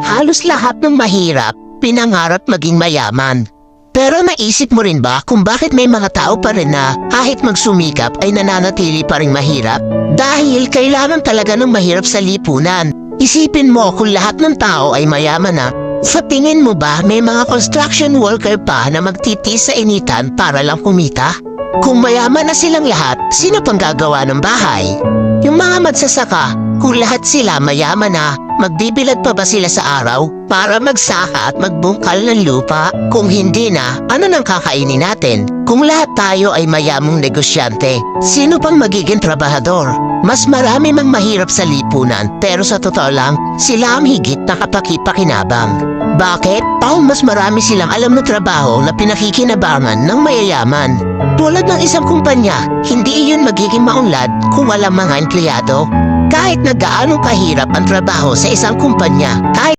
Halos lahat ng mahirap, pinangarap maging mayaman. Pero naisip mo rin ba kung bakit may mga tao pa rin na kahit magsumikap ay nananatili pa rin mahirap? Dahil kailangan talaga ng mahirap sa lipunan. Isipin mo kung lahat ng tao ay mayaman na, sa tingin mo ba may mga construction worker pa na magtitis sa initan para lang kumita? Kung mayaman na silang lahat, sino pang gagawa ng bahay? Yung mga magsasaka, kung lahat sila mayaman na, magbibilad pa ba sila sa araw para magsaka at magbungkal ng lupa? Kung hindi na, ano nang kakainin natin? Kung lahat tayo ay mayamang negosyante, sino pang magiging trabahador? Mas marami mang mahirap sa lipunan, pero sa totoo lang, sila ang higit na kapakipakinabang. Bakit? Dahil mas marami silang alam na trabaho na pinakikinabangan ng mayayaman. Tulad ng isang kumpanya, hindi iyon magiging maunlad kung walang mga empleyado. Kahit na gaano kahirap ang trabaho sa isang kumpanya, kahit